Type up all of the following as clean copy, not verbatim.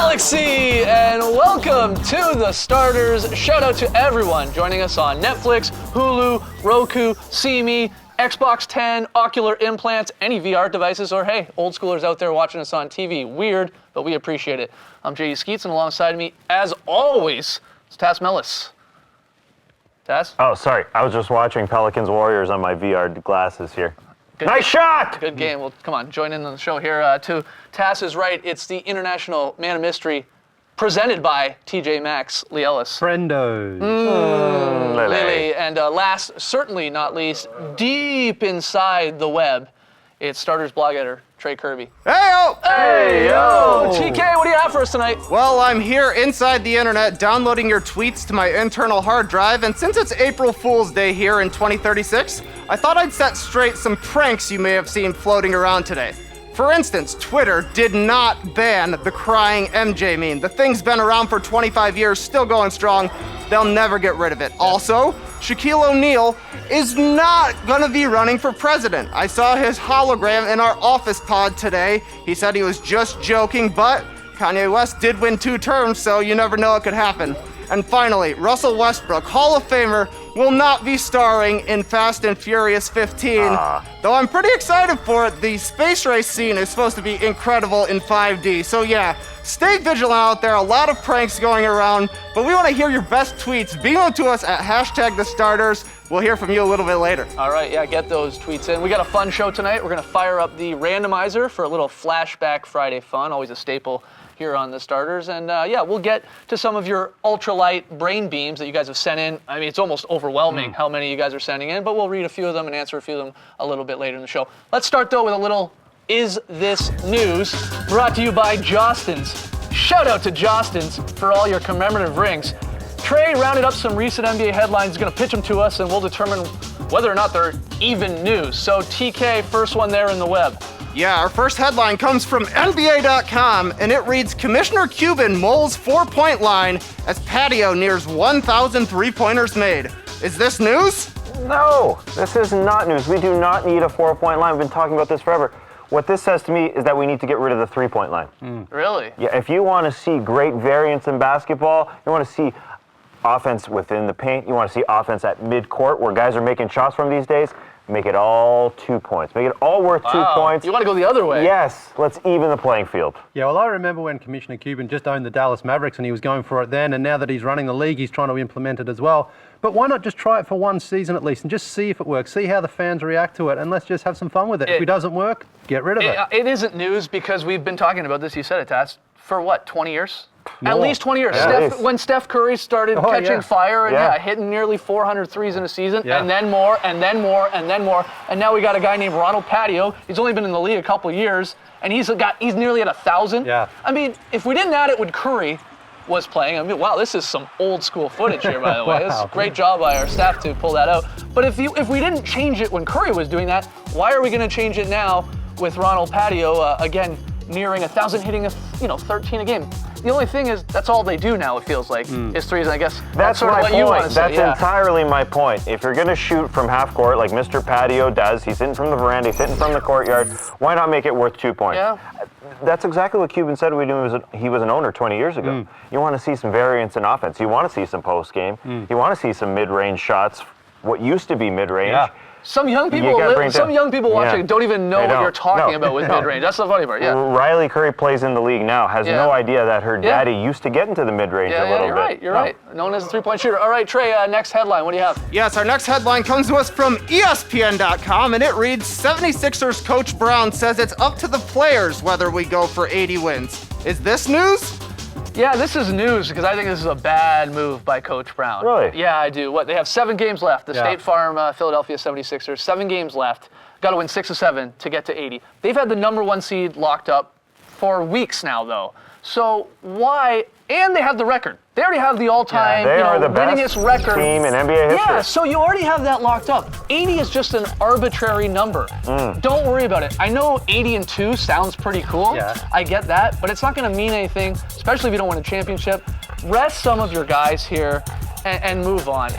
Galaxy, and welcome to The Starters. Shout out to everyone joining us on Netflix, Hulu, Roku, See.Me, Xbox 10, ocular implants, any VR devices, or hey, old schoolers out there watching us on TV. Weird, but we appreciate it. I'm J.D. Skeets, and alongside me, as always, is Tass Mellis. Tass? Oh, sorry. I was just watching Pelicans Warriors on my VR glasses here. Nice shot! Good game. Well, come on, join in on the show here. To Tass's right, it's the International Man of Mystery, presented by TJ Maxx, Lee Ellis. Friendos. Lily. And last, certainly not least, deep inside the web, it's Starters blog editor, Trey Kirby. Hey-o! Hey-yo! TK, what do you have for us tonight? Well, I'm here inside the internet downloading your tweets to my internal hard drive, and since it's April Fool's Day here in 2036, I thought I'd set straight some pranks you may have seen floating around today. For instance, Twitter did not ban the crying MJ meme. The thing's been around for 25 years, still going strong. They'll never get rid of it. Also, Shaquille O'Neal is not gonna be running for president. I saw his hologram in our office pod today. He said he was just joking, but Kanye West did win 2 terms, so you never know it could happen. And finally, Russell Westbrook, Hall of Famer, will not be starring in Fast and Furious 15. Though I'm pretty excited for it. The space race scene is supposed to be incredible in 5D. So yeah, stay vigilant out there. A lot of pranks going around, but we want to hear your best tweets. Beam them to us at #TheStarters. We'll hear from you a little bit later. All right, yeah, get those tweets in. We got a fun show tonight. We're going to fire up the randomizer for a little Flashback Friday fun, always a staple here on The Starters. And yeah, we'll get to some of your ultralight brain beams that you guys have sent in. I mean, it's almost overwhelming how many you guys are sending in, but we'll read a few of them and answer a few of them a little bit later in the show. Let's start, though, with a little Is This News? Brought to you by Jostens. Shout out to Jostens for all your commemorative rings. Trey rounded up some recent NBA headlines, going to pitch them to us, and we'll determine whether or not they're even news. So, TK, first one there in the web. Yeah, our first headline comes from NBA.com, and it reads, Commissioner Cuban mulls 4-point line as Patio nears 1,000 three-pointers made. Is this news? No, this is not news. We do not need a 4-point line. We've been talking about this forever. What this says to me is that we need to get rid of the 3-point line. Really? Yeah, if you want to see great variance in basketball, you want to see offense within the paint, you want to see offense at midcourt where guys are making shots from these days, make it all 2 points. Make it all worth 2 points. You want to go the other way? Yes, let's even the playing field. Yeah, well, I remember when Commissioner Cuban just owned the Dallas Mavericks and he was going for it then, and now that he's running the league, he's trying to implement it as well. But why not just try it for one season at least and just see if it works, see how the fans react to it, and let's just have some fun with it. If it doesn't work, get rid of it. It isn't news because we've been talking about this, you said it, Tats, for what, 20 years? More. At least 20 years. Yeah, When Steph Curry started catching fire and hitting nearly 400 threes in a season, and then more, and then more, and then more, and now we got a guy named Ronald Patio. He's only been in the league a couple of years, and he's nearly at 1,000. Yeah. I mean, if we didn't add it when Curry was playing, I mean, wow, this is some old school footage here, by the way. This is a great job by our staff to pull that out. But if we didn't change it when Curry was doing that, why are we going to change it now with Ronald Patio again nearing 1,000, hitting 13 a game? The only thing is, that's all they do now, it feels like, is threes, and I guess that's sort of what you want to say. That's entirely my point. If you're going to shoot from half court like Mr. Patio does, he's hitting from the veranda, he's hitting from the courtyard, why not make it worth 2 points? Yeah. That's exactly what Cuban said when he was an owner 20 years ago. You want to see some variance in offense. You want to see some post game. You want to see some mid-range shots, what used to be mid-range. Yeah. Some young people watching don't even know what you're talking about with mid-range. That's the funny part, Riley Curry plays in the league now, has no idea that her daddy used to get into the mid-range a little bit. You're right. Known as a three-point shooter. All right, Trey, next headline. What do you have? Yes, our next headline comes to us from ESPN.com, and it reads, 76ers coach Brown says it's up to the players whether we go for 80 wins. Is this news? Yeah, this is news because I think this is a bad move by Coach Brown. Really? Yeah, I do. They have 7 games left. The State Farm Philadelphia 76ers, 7 games left. Got to win 6 of 7 to get to 80. They've had the number 1 seed locked up for weeks now, though. So why? And they have the record. They already have the all-time winningest record team in NBA history. Yeah, so you already have that locked up. 80 is just an arbitrary number. Don't worry about it. I know 80-2 sounds pretty cool. Yeah. I get that, but it's not going to mean anything, especially if you don't win a championship. Rest some of your guys here and move on.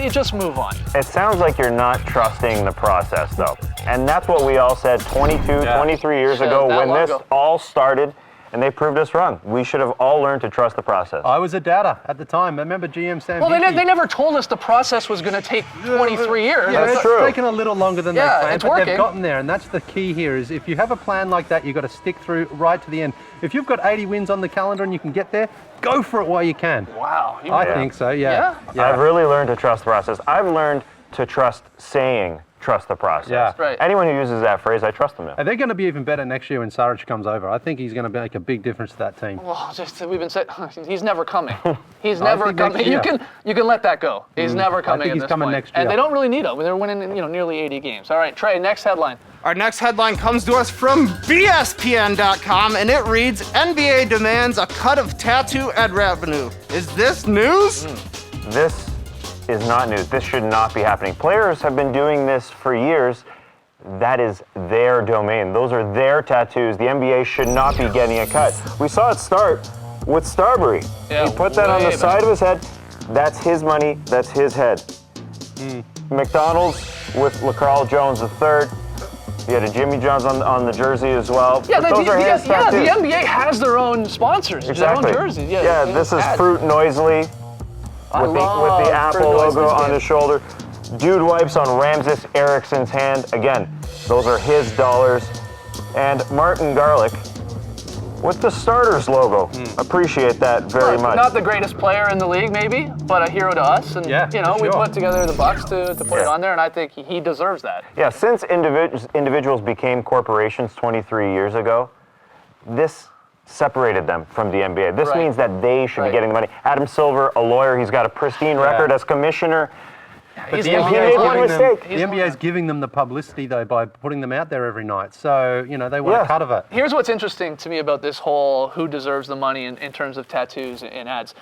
Just move on. It sounds like you're not trusting the process, though. And that's what we all said 23 years ago when this all started. and they proved us wrong. We should have all learned to trust the process. I was a doubter at the time. I remember GM Sam Well, Hinkie. they never told us the process was going to take 23 years. Yeah, That's it's true. taken a little longer than Yeah, they planned, it's but working. they've gotten there, and that's the key here, is if you have a plan like that, you've got to stick through right to the end. If you've got 80 wins on the calendar and you can get there, go for it while you can. Wow. I think so, yeah. Yeah? I've really learned to trust the process. I've learned to trust saying trust the process. Yeah. Right. Anyone who uses that phrase, I trust them now. And they're going to be even better next year when Saric comes over. I think he's going to make a big difference to that team. Well, we've been saying he's never coming. He's I never think next coming. year. You can let that go. He's never coming. think at he's this coming point. next And year. they don't really need him. They're winning, nearly 80 games. All right, Trey. Next headline. Our next headline comes to us from BSPN.com, and it reads, NBA demands a cut of tattoo ad revenue. Is this news? This is not news. This should not be happening. Players have been doing this for years. That is their domain. Those are their tattoos. The NBA should not be getting a cut. We saw it start with Starbury. Yeah, He put that on the way side of his head. That's his money. That's his head. McDonald's with LaCarl Jones III. He had a Jimmy John's on the jersey as well. Yeah, But those are his the tattoos. NBA has their own sponsors, Exactly. their own jerseys. Yeah, this is ads. Fruit Noisily with love the Apple Fruit logo Noiseless on game. his shoulder. Dude wipes on Ramses Ericsson's hand. Again, those are his dollars. And Martin Garlic with the starters logo. Appreciate that very much. Not the greatest player in the league, maybe, but a hero to us. And Yeah, for we sure. put together the bucks to put it Yeah. on there, and I think he deserves that. Yeah, since individuals became corporations 23 years ago, this separated them from the NBA. This Right. means that they should Right. be getting the money. Adam Silver, a lawyer, he's got a pristine record as commissioner. He's the NBA long- made he's a long- mistake. he's The long- NBA is giving them the publicity, though, by putting them out there every night. So, they want Yeah. a cut of it. Here's what's interesting to me about this whole who deserves the money in terms of tattoos and ads.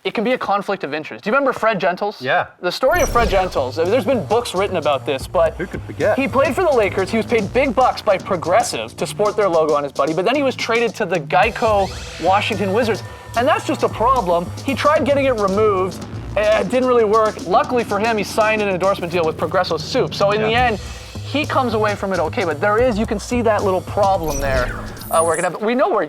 It can be a conflict of interest. Do you remember Fred Gentles? Yeah. The story of Fred Gentles, there's been books written about this, but Who could forget? he played for the Lakers. He was paid big bucks by Progressive to sport their logo on his body, but then he was traded to the Geico Washington Wizards, and that's just a problem. He tried getting it removed. It didn't really work. Luckily for him, he signed an endorsement deal with Progresso Soup. So in the end, he comes away from it okay. But you can see that little problem there working out. We know where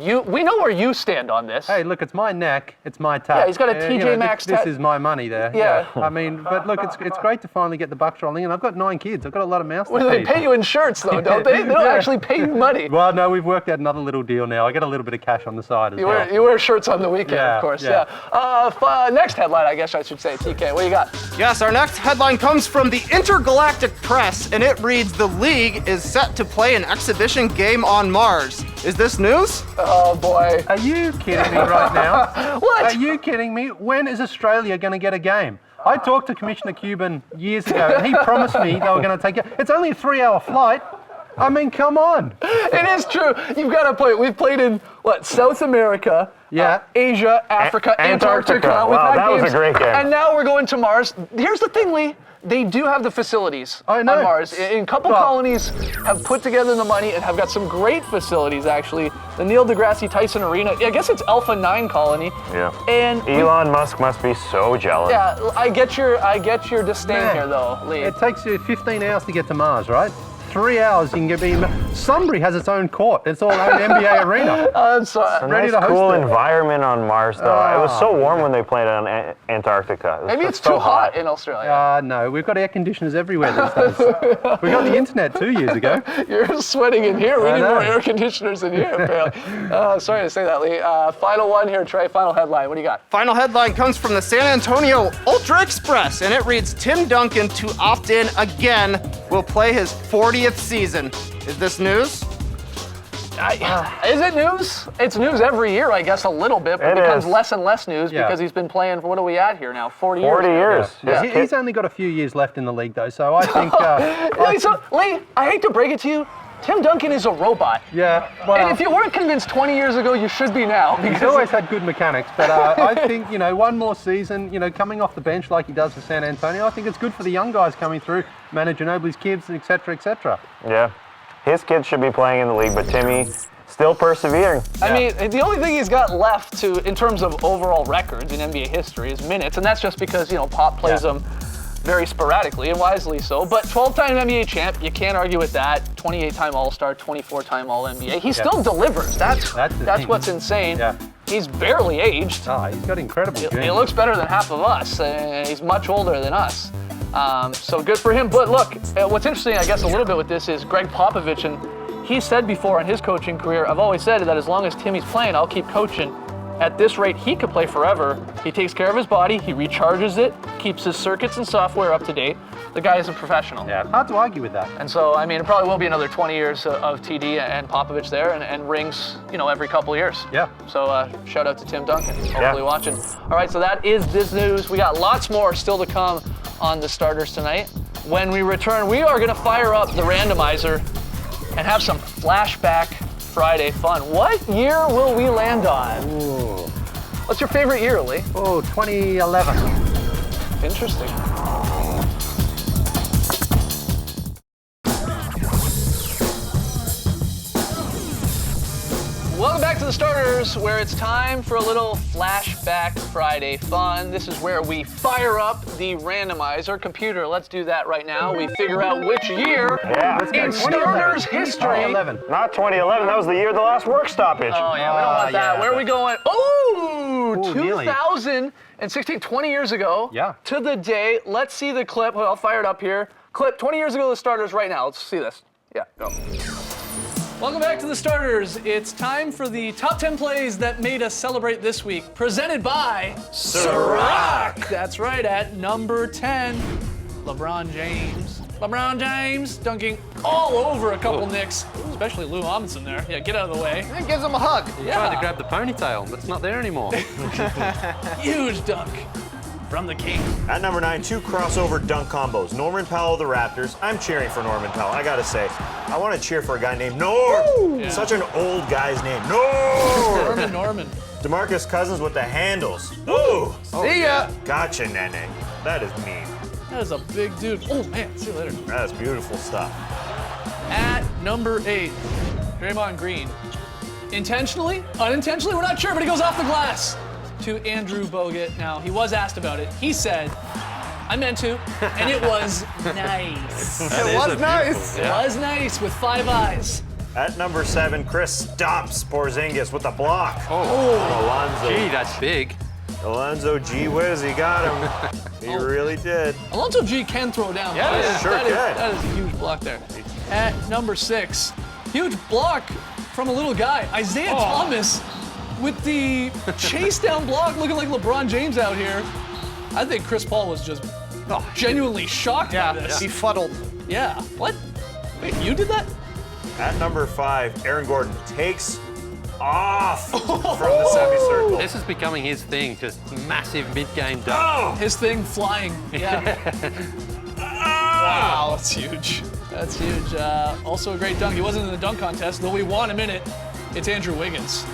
you stand on this. Hey, look, it's my neck, it's my tat. Yeah, he's got a TJ Maxx This tat- is my money there. Yeah. I mean, but look, it's great to finally get the bucks rolling, and I've got 9 kids. I've got a lot of mouths to Well, they feed. pay you in shirts though, don't they? They don't Yeah. actually pay you money. Well, no, we've worked out another little deal now. I get a little bit of cash on the side as well. You wear shirts on the weekend, Yeah, of course. yeah. Next headline, I guess I should say. TK, what do you got? Yes, our next headline comes from the Intergalactic Press, and it reads, the league is set to play an exhibition game on Mars. Is this news? Oh boy. Are you kidding me right now? What? Are you kidding me? When is Australia going to get a game? I talked to Commissioner Cuban years ago, and he promised me they were going to take it. It's only a 3-hour flight. I mean, come on. It is true. You've got to play. We've played in South America, Yeah. Asia, Africa, Antarctica. Antarctica. We've Wow, had that was a games. great game. And now we're going to Mars. Here's the thing, Lee. They do have the facilities I on know. Mars. A couple Well- colonies have put together the money and have got some great facilities, actually. The Neil deGrasse Tyson Arena. I guess it's Alpha 9 colony. Yeah. And Elon Musk must be so jealous. yeah, I get your disdain Man, here, though, Lee. It takes you 15 hours to get to Mars, right? 3 hours you can be in. Sunbury has its own court. It's all own NBA arena. I'm sorry. A Ready nice, to host cool it. environment on Mars, though. It was so warm when they played on Antarctica. It was Maybe just it's so too hot in Australia. No, we've got air conditioners everywhere these days. We got the internet 2 years ago. You're sweating in here. We I need know. more air conditioners in here, apparently. Sorry to say that, Lee. Final one here, Trey. Final headline. What do you got? Final headline comes from the San Antonio Ultra Express, and it reads, Tim Duncan to opt in again will play his 40th season. Is this news? Is it news? It's news every year, I guess, a little bit, but It it becomes is. less and less news Yeah. because he's been playing, what are we at here now? 40 years. 40 now. years. Yeah. His He's only got a few years left in the league, though, so I think. Lee, I hate to break it to you, Tim Duncan is a robot. Yeah, And well, if you weren't convinced 20 years ago, you should be now. he's Because always had good mechanics, but I think, one more season, coming off the bench like he does for San Antonio, I think it's good for the young guys coming through, Manu Ginobili's kids, et cetera, et cetera. Yeah. His kids should be playing in the league, but Timmy still persevering. I mean, the only thing he's got left in terms of overall records in NBA history is minutes, and that's just because, Pop plays Yeah. him very sporadically, and wisely so. But 12-time NBA champ, you can't argue with that. 28-time All-Star, 24-time All-NBA. He still delivers. That's thing. what's insane. Yeah. He's barely aged. Oh, he's got incredible He genes. looks better than half of us, and he's much older than us. So good for him. But look, what's interesting, I guess, a little bit with this is Greg Popovich, and he said before in his coaching career, I've always said that as long as Timmy's playing, I'll keep coaching. At this rate, he could play forever. He takes care of his body, he recharges it, keeps his circuits and software up to date. The guy is a professional. Yeah, hard to argue with that. And so, I mean, it probably will be another 20 years of TD and Popovich there, and rings, every couple of years. Yeah. So shout out to Tim Duncan, hopefully watching. All right, so that is this news. We got lots more still to come on the starters tonight. When we return, we are gonna fire up the randomizer and have some flashback Friday fun. What year will we land on? Ooh. What's your favorite year, Lee? Oh, 2011. Interesting. Welcome back to the starters, where it's time for a little Flashback Friday fun. This is where we fire up the randomizer. Computer, let's do that right now. We figure out which year in starters history. 2011. Not 2011. That was the year of the last work stoppage. Oh yeah, we don't want that. yeah, Where are we going? Oh, nearly. 2016, 20 years ago. Yeah. To the day. Let's see the clip. Well, I'll fire it up here. Clip 20 years ago, the starters right now. Let's see this. Yeah, go. Welcome back to the starters. It's time for the top 10 plays that made us celebrate this week. Presented by Ciroc. That's right, at number 10, LeBron James. LeBron James dunking all over a couple Knicks, especially Lou Amundsen there. Yeah, get out of the way. And gives him a hug. Yeah. Tried to grab the ponytail, but it's not there anymore. Huge dunk from the King. At number 9, 2 crossover dunk combos. Norman Powell of the Raptors. I'm cheering for Norman Powell. I gotta say, I want to cheer for a guy named Norm. Yeah. Such an old guy's name. Norm. Norman. DeMarcus Cousins with the handles. Ooh. See ya. Gotcha, Nene. That is mean. That is a big dude. Oh man, see you later. That is beautiful stuff. At number 8, Draymond Green. Intentionally? Unintentionally? We're not sure, but he goes off the glass to Andrew Bogut. Now, he was asked about it. He said, I meant to, and it was nice. It was nice. It was nice with 5 eyes. At number 7, Chris stops Porzingis with a block. Alonzo. Gee, that's big. Alonzo, gee whiz, he got him. He really did. Alonzo G can throw down. Yeah, That is- sure that is- can. that is a huge block there. At number 6, huge block from a little guy, Isaiah Thomas, with the chase down block looking like LeBron James out here. I think Chris Paul was just genuinely shocked by this. Befuddled. Yeah. What? Wait, you did that? At number 5, Aaron Gordon takes off from the semicircle. This is becoming his thing, just massive mid-game dunk. Oh! His thing flying. Yeah. Wow, that's huge. That's huge. Also a great dunk. He wasn't in the dunk contest, though we won in a minute. It's Andrew Wiggins.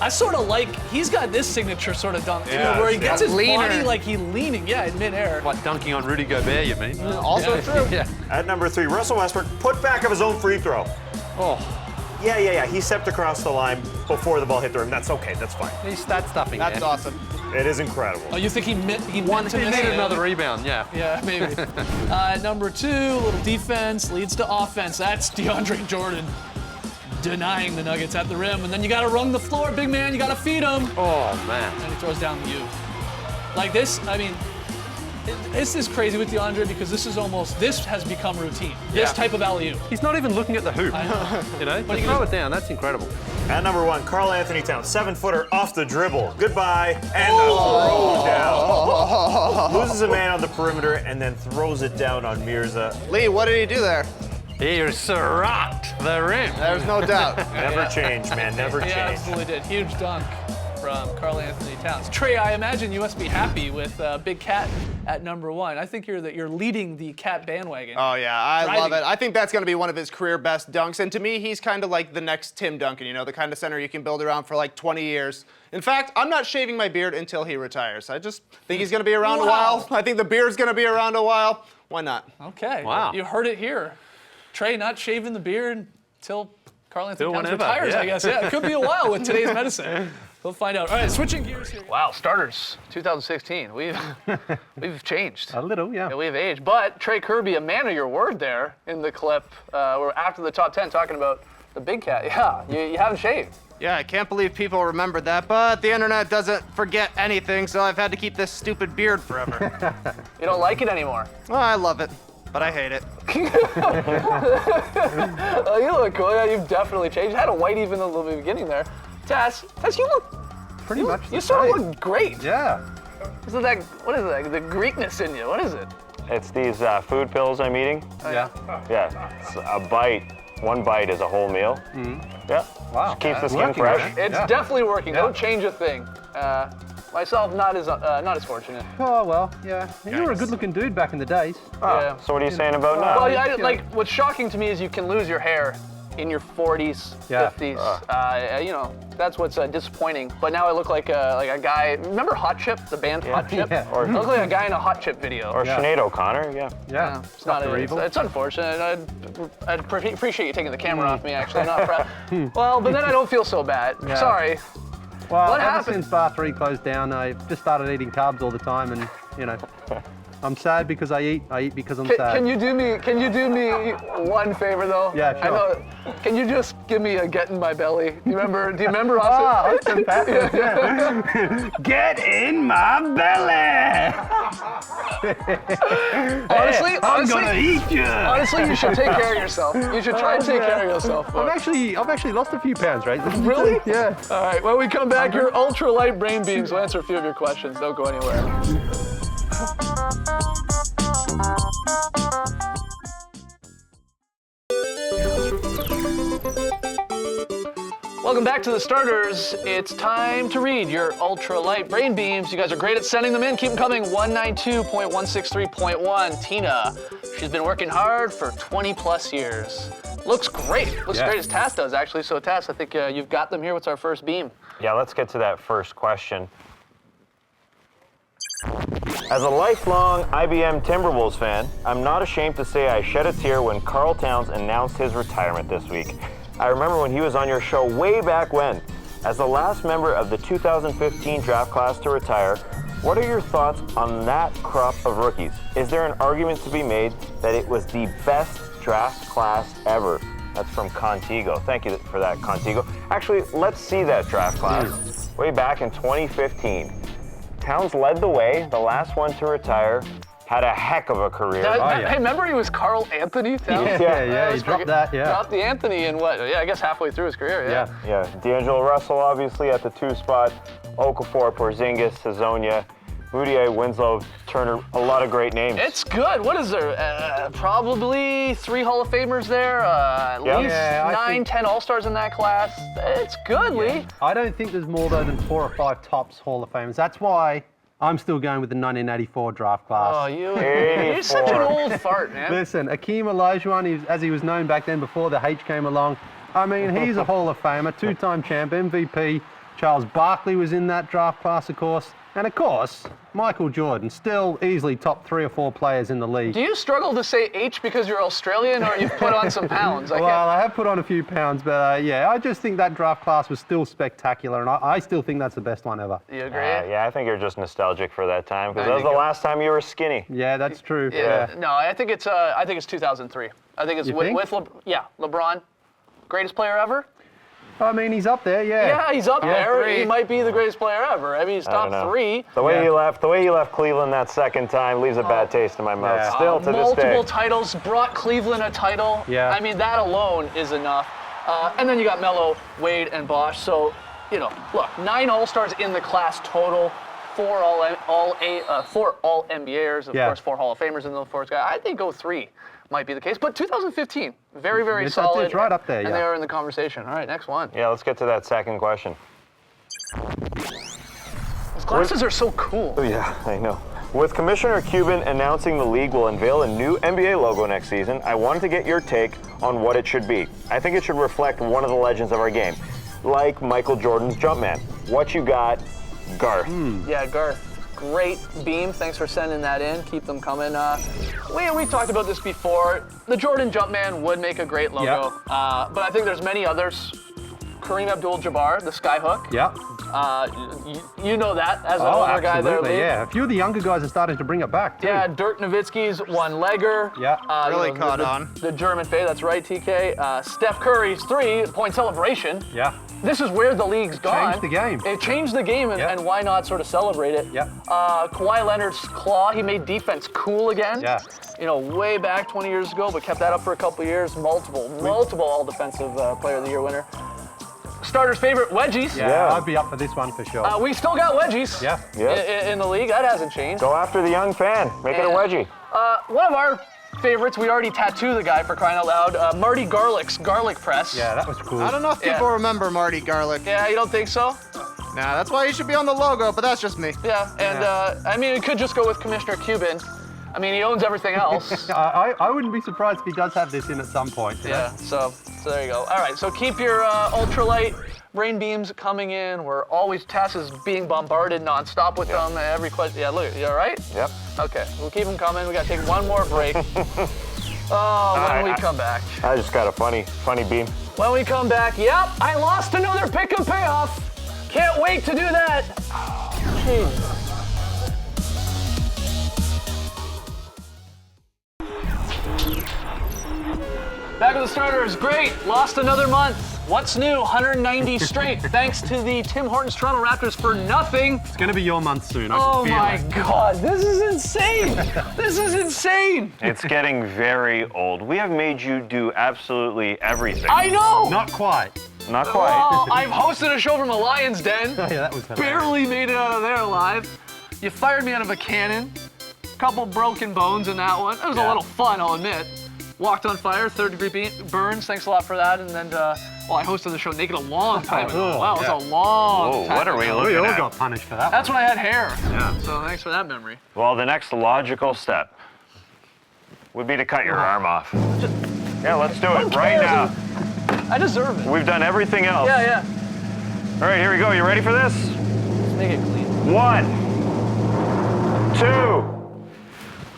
I sort of like, he's got this signature sort of dunk, too, Yeah, where he yeah. gets his Leaner. body like he's leaning, in midair. Like dunking on Rudy Gobert, you mean? Also true. Yeah. At number 3, Russell Westbrook put back of his own free throw. Oh, Yeah. He stepped across the line before the ball hit the rim. That's okay. That's fine. he's stat stuffing That's there. awesome. It is incredible. Oh, you think he meant to He miss needed it? another rebound, yeah. Yeah, maybe. Number 2, little defense leads to offense. That's DeAndre Jordan denying the Nuggets at the rim. And then you got to run the floor, big man. You got to feed him. Oh, man. And he throws down the U. Like this, I mean, this is crazy with DeAndre because this has become routine. This Yeah. type of alley-oop. He's not even looking at the hoop. I know. You know, But but he throw goes- it down. That's incredible. At number 1, Karl Anthony Towns, 7-footer off the dribble. Goodbye. And the throw down. Loses a man on the perimeter and then throws it down on Mirza. Lee, what did he do there? Here's rocked the rim. There's no doubt. Never change, man. Never He change. absolutely did. Huge dunk from Karl Anthony Towns. Trey, I imagine you must be happy with Big Cat at number 1. I think you're leading the Cat bandwagon. Oh, yeah, I love Driving. it. I think that's going to be one of his career best dunks. And to me, he's kind of like the next Tim Duncan, the kind of center you can build around for like 20 years. In fact, I'm not shaving my beard until he retires. I just think he's going to be around a while. I think the beard's going to be around a while. Why not? Okay. Wow. You heard it here. Trey not shaving the beard until Karl Anthony Till Towns whenever, retires, yeah. I guess. Yeah, it could be a while with today's medicine. We'll find out. All right, switching gears here. Wow, starters, 2016. We've changed. A little, yeah. Yeah, we've aged. But Trey Kirby, a man of your word there in the clip, we're after the top 10 talking about the big cat. Yeah, you haven't shaved. Yeah, I can't believe people remember that, but the internet doesn't forget anything, so I've had to keep this stupid beard forever. You don't like it anymore. Well, I love it, but I hate it. Oh, you look cool. Yeah, you've definitely changed. You had a white even in the beginning there. Tess, you look Pretty much You the sort of same. look great. Yeah. Is it that? What is it? The Greekness in you? What is it? It's these food pills I'm eating. Yeah. Yeah, it's a bite. One bite is a whole meal. Yeah. Wow. Just keeps the It's skin working, fresh. man. It's Yeah. definitely working. Yeah. Don't change a thing. Myself, not as fortunate. Oh, well, yeah. You were a good-looking dude back in the days. Yeah. So what are you saying about now? Well, like what's shocking to me is you can lose your hair in your 40s, Yeah. 50s. You know, that's what's disappointing. But now I look like a guy. Remember Hot Chip, the band Hot Chip? Yeah. I look like a guy in a Hot Chip video. Or Sinead O'Connor, yeah. Yeah. It's not. Dr. It's, Evil. it's unfortunate. I'd appreciate you taking the camera off me. Actually, not proud. Well, but then I don't feel so bad. Yeah. Sorry. Well, What ever happened? since Bar 3 closed down, I just started eating carbs all the time, and you know, I'm sad because I eat because I'm sad. Can you do me one favor though? Yeah, sure. I know. Can you just give me a get in my belly? Do you remember Austin? Ah, Austin Powers, yeah. Get in my belly! Honestly, I'm gonna eat you! honestly, you should take care of yourself. You should try and take care of yourself. I've actually lost a few pounds, right? Really? Yeah. All right, when we come back, your ultralight brain beams will answer a few of your questions. Don't go anywhere. Welcome back to the starters. It's time to read your ultralight brain beams. You guys are great at sending them in. Keep them coming. 192.163.1. Tina, she's been working hard for 20 plus years. Looks great. Looks Yeah. great as Tass does, actually. So Tass, I think you've got them here. What's our first beam? Yeah, let's get to that first question. As a lifelong IBM Timberwolves fan, I'm not ashamed to say I shed a tear when Karl Towns announced his retirement this week. I remember when he was on your show way back when. As the last member of the 2015 draft class to retire, what are your thoughts on that crop of rookies? Is there an argument to be made that it was the best draft class ever? That's from Contigo. Thank you for that, Contigo. Actually, let's see that draft class. Way back in 2015. Towns led the way, the last one to retire, had a heck of a career. yeah. Hey, remember he was Carl Anthony Towns? Yeah, I he was dropped that, yeah. Dropped the Anthony in what? Yeah, I guess halfway through his career, yeah. Yeah. Yeah, D'Angelo Russell obviously at the 2 spot, Okafor, Porzingis, Hazonia, Mudiay, Winslow, Turner, a lot of great names. It's good. What is there? Probably 3 Hall of Famers there, at Yeah. least Yeah, I 9, think- 10 All-Stars in that class. It's good, Lee. I don't think there's more though than 4 or 5 tops Hall of Famers. That's why I'm still going with the 1984 draft class. Oh, you're such an old fart, man. Listen, Akeem Olajuwon, as he was known back then before the H came along, I mean, he's a Hall of Famer, 2-time champ, MVP. Charles Barkley was in that draft class, of course. And of course, Michael Jordan, still easily top 3 or 4 players in the league. Do you struggle to say H because you're Australian or you've put on some pounds? I Well, can't. I have put on a few pounds, but yeah, I just think that draft class was still spectacular, and I still think that's the best one ever. You agree? Yeah, I think you're just nostalgic for that time because There that was you the go. last time you were skinny. Yeah, that's true. Yeah. No, I think it's 2003. I think it's You with, think? LeBron, greatest player ever. I mean, he's up there, yeah. Yeah, he's up there. 3. He might be the greatest player ever. I mean, he's I don't top know. 3. The way Yeah. he left Cleveland that second time leaves a bad taste in my mouth. Yeah. Still to this Multiple day. titles, brought Cleveland a title. Yeah. I mean, that alone is enough. And then you got Melo, Wade, and Bosh. So, look, 9 All-Stars in the class total, 4 all NBAers, of Yeah. course, 4 Hall of Famers in those 4 guys. I think 03 might be the case. But 2015, very, very It's solid. right up there, And yeah. they are in the conversation. All right, next one. Yeah, let's get to that second question. Those glasses are so cool. Oh, yeah, I know. With Commissioner Cuban announcing the league will unveil a new NBA logo next season, I wanted to get your take on what it should be. I think it should reflect one of the legends of our game, like Michael Jordan's Jumpman. What you got, Garth? Yeah, Garth, great beam. Thanks for sending that in. Keep them coming. We talked about this before. The Jordan Jumpman would make a great logo, but I think there's many others. Kareem Abdul-Jabbar, the Skyhook. Yeah. You know that as an older guy there, absolutely, Lee. yeah. A few of the younger guys are starting to bring it back, too. Yeah, Dirk Nowitzki's one-legger. Yeah. Really caught on. The German fade, that's right, TK. Steph Curry's three-point celebration. Yeah. This is where the league's gone. Changed the game. It changed the game, and, Yeah. and why not sort of celebrate it? Yeah. Kawhi Leonard's claw, he made defense cool again. Yeah. You know, way back 20 years ago, but kept that up for a couple years. Multiple All-Defensive Player of the Year winner. Starter's favorite, wedgies. Yeah, I'd be up for this one for sure. We still got wedgies Yeah. in the league. That hasn't changed. Go after the young fan. Make it a wedgie. One of our favorites, we already tattooed the guy for crying out loud, Marty Garlick's Garlic Press. Yeah, that was cool. I don't know if people remember Marty Garlick. Yeah, you don't think so? Nah, that's why he should be on the logo, but that's just me. Yeah, and I mean, it could just go with Commissioner Cuban. I mean, he owns everything else. I wouldn't be surprised if he does have this in at some point. you know? Yeah, so there you go. All right, so keep your ultralight rain beams coming in. We're always, Tass is being bombarded nonstop with them. Every question, yeah, look, you all right? Yep. Okay, we'll keep them coming. We got to take one more break. When we come back. I just got a funny beam. When we come back, yep, I lost another pick and payoff. Can't wait to do that. Jeez. Back with the starters, great. Lost another month. What's new? 190 straight. Thanks to the Tim Hortons Toronto Raptors for nothing. It's going to be your month soon. I Oh can feel my it. God, this is insane. This is insane. It's getting very old. We have made you do absolutely everything. I know. Not quite. Not quite. Well, I've hosted a show from a Lion's Den. Yeah, that was hilarious. Barely made it out of there alive. You fired me out of a cannon. Couple broken bones in that one. It was a little fun, I'll admit. Walked on fire, 3rd-degree burns. Thanks a lot for that. And then, I hosted the show naked a long time ago. Wow, it was a long Whoa, time what are we ago. looking We all at? got punished for that. That's when I had hair. Yeah. So thanks for that memory. Well, the next logical step would be to cut your arm off. Yeah, let's do it right now. I deserve it. We've done everything else. Yeah. All right, here we go. You ready for this? Let's make it clean. 1, 2,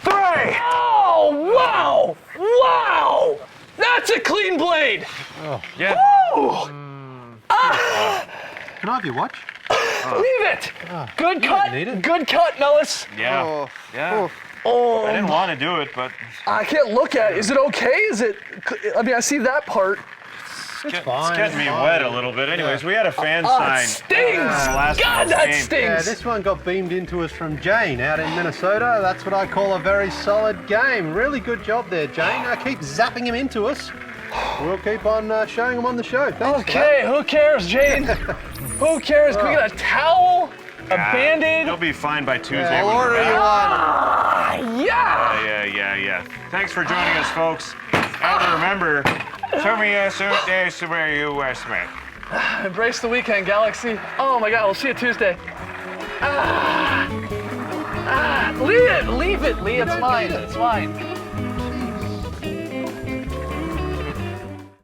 3. Oh, wow! Wow! That's a clean blade! Yeah. Woo! Can I have your watch? Leave it! Good cut! need it. Good cut, Nellis. Yeah. Yeah. Oh, I didn't want to do it, but I can't look at it. Is it okay? Is it? I mean, I see that part. it's fine, getting me fine. wet a little bit. Anyways, we had a fan Oh, sign. it stings! last God, night's that game. stings! Yeah, this one got beamed into us from Jane out in Minnesota. That's what I call a very solid game. Really good job there, Jane. Keep zapping him into us. We'll keep on showing him on the show. Thanks for Okay, who cares, Jane? Who cares? Can we get a towel? A Band-Aid? You'll be fine by Tuesday. I'll when we're order you back. one. Yeah! Yeah. Thanks for joining us, folks. And remember, show me a suit days to wear you wear Smith. Embrace the weekend, Galaxy. Oh my God, we'll see you Tuesday. Leave it, Lee. It's mine. It's mine.